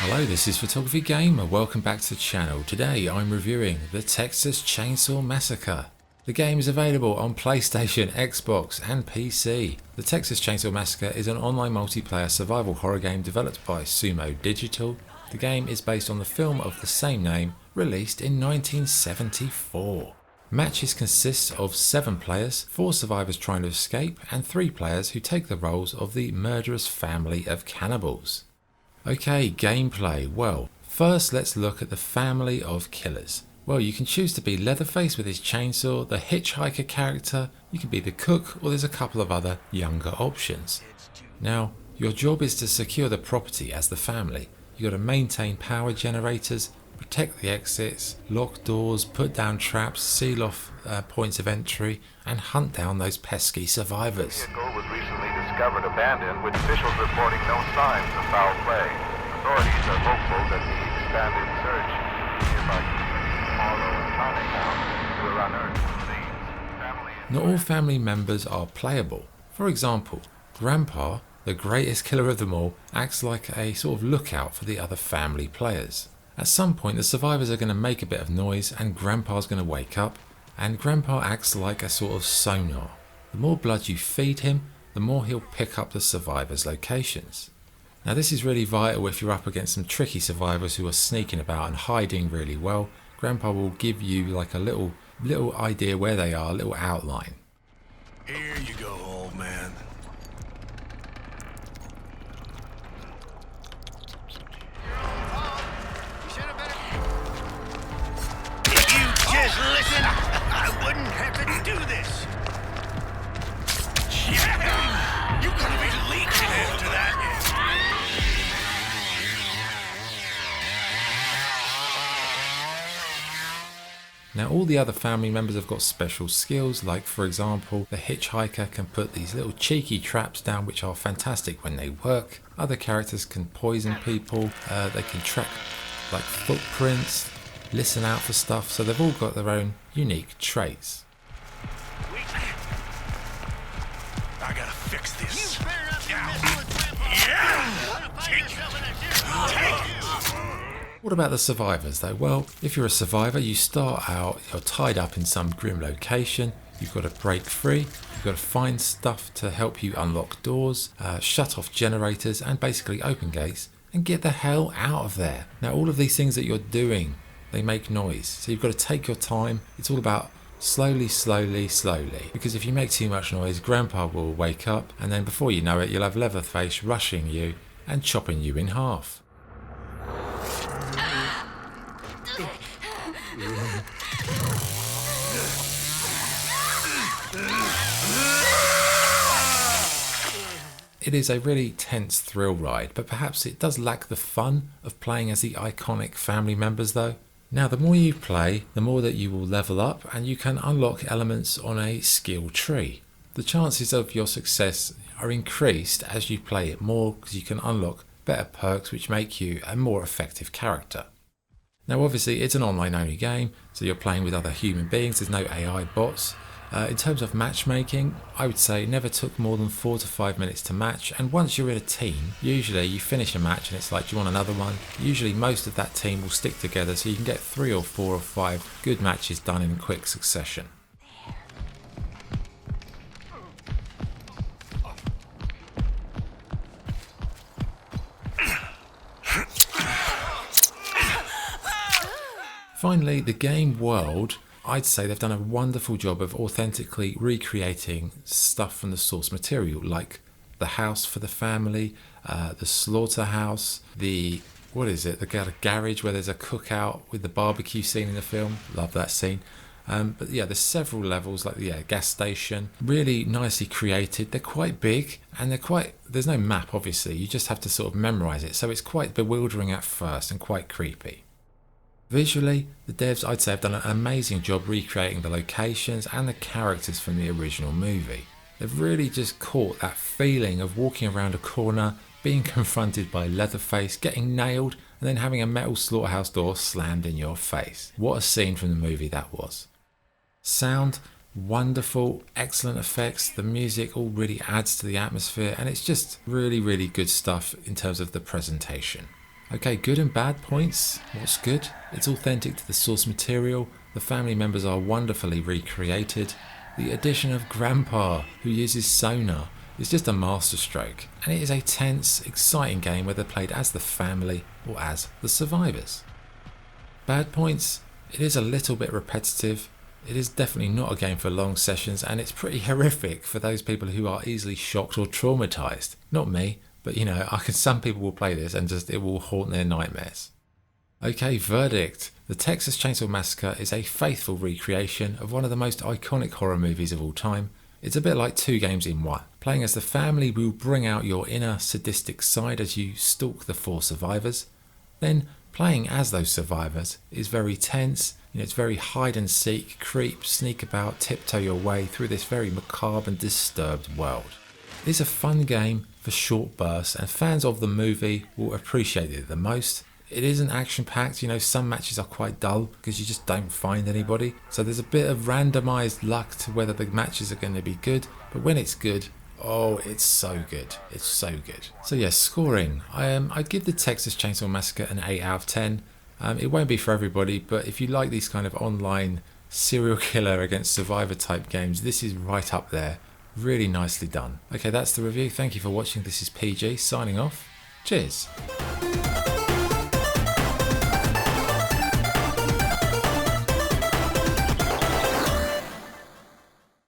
Hello, this is Photography Gamer. Welcome back to the channel. Today I'm reviewing the Texas Chainsaw Massacre. The game is available on PlayStation, Xbox and PC. The Texas Chainsaw Massacre is an online multiplayer survival horror game developed by Sumo Digital. The game is based on the film of the same name, released in 1974. Matches consist of 7 players, 4 survivors trying to escape and 3 players who take the roles of the murderous family of cannibals. Okay, gameplay. Well, first let's look at the family of killers. Well, you can choose to be Leatherface with his chainsaw, the hitchhiker character, you can be the cook, or there's a couple of other younger options. Now, your job is to secure the property as the family. You got to maintain power generators, protect the exits, lock doors, put down traps, seal off points of entry, and hunt down those pesky survivors. The vehicle was recently discovered abandoned, with officials reporting no signs of foul play. Authorities are hopeful that the expanded search nearby Marlow and Chinatown will unearth the family. Not all family members are playable. For example, Grandpa, the greatest killer of them all, acts like a sort of lookout for the other family players. At some point the survivors are going to make a bit of noise and Grandpa's going to wake up, and Grandpa acts like a sort of sonar. The more blood you feed him, the more he'll pick up the survivors' locations. Now this is really vital if you're up against some tricky survivors who are sneaking about and hiding really well. Grandpa will give you like a little idea where they are, a little outline. Here you go, old man. If you just listen, I wouldn't have to do this. Yeah, you're gonna be leaking after that. Now all the other family members have got special skills, like for example the hitchhiker can put these little cheeky traps down which are fantastic when they work. Other characters can poison people, they can track like footprints, listen out for stuff, so they've all got their own unique traits. I gotta fix this. You better not be messing with Grandpa. Yeah! Wanna find yourself in a serious What about the survivors though? Well, if you're a survivor, you start out, you're tied up in some grim location, you've got to break free, you've got to find stuff to help you unlock doors, shut off generators and basically open gates and get the hell out of there. Now all of these things that you're doing, they make noise, so you've got to take your time. It's all about slowly, because if you make too much noise, Grandpa will wake up and then before you know it, you'll have Leatherface rushing you and chopping you in half. It is a really tense thrill ride, but perhaps it does lack the fun of playing as the iconic family members though. Now the more you play, the more that you will level up and you can unlock elements on a skill tree. The chances of your success are increased as you play it more because you can unlock better perks which make you a more effective character. Now obviously it's an online only game, so you're playing with other human beings, there's no AI bots. In terms of matchmaking, I would say it never took more than 4 to 5 minutes to match, and once you're in a team, usually you finish a match and it's like, do you want another one? Usually most of that team will stick together so you can get 3 or 4 or 5 good matches done in quick succession. Finally, the game world, I'd say they've done a wonderful job of authentically recreating stuff from the source material, like the house for the family, the slaughterhouse, the garage where there's a cookout with the barbecue scene in the film. Love that scene. But yeah, there's several levels, like the gas station, really nicely created. They're quite big and there's no map obviously, you just have to sort of memorize it, so it's quite bewildering at first and quite creepy. Visually, the devs I'd say have done an amazing job recreating the locations and the characters from the original movie. They've really just caught that feeling of walking around a corner, being confronted by Leatherface, getting nailed, and then having a metal slaughterhouse door slammed in your face. What a scene from the movie that was. Sound, wonderful, excellent effects, the music all really adds to the atmosphere, and it's just really, really good stuff in terms of the presentation. Okay, good and bad points. What's good? It's authentic to the source material, the family members are wonderfully recreated, the addition of Grandpa, who uses sonar, is just a masterstroke, and it is a tense, exciting game whether played as the family or as the survivors. Bad points, it is a little bit repetitive, it is definitely not a game for long sessions, and it's pretty horrific for those people who are easily shocked or traumatised. Not me, but you know, some people will play this and just it will haunt their nightmares. Okay, verdict. The Texas Chainsaw Massacre is a faithful recreation of one of the most iconic horror movies of all time. It's a bit like two games in one. Playing as the family will bring out your inner sadistic side as you stalk the four survivors. Then playing as those survivors is very tense. It's very hide and seek, creep, sneak about, tiptoe your way through this very macabre and disturbed world. It's a fun game for short bursts, and fans of the movie will appreciate it the most. It isn't action packed, some matches are quite dull because you just don't find anybody. So there's a bit of randomised luck to whether the matches are going to be good, but when it's good, oh, it's so good. It's so good. So yeah, scoring. I'd give the Texas Chainsaw Massacre an 8 out of 10. It won't be for everybody, but if you like these kind of online serial killer against survivor type games, this is right up there. Really nicely done. Okay, that's the review. Thank you for watching. This is PG signing off. Cheers.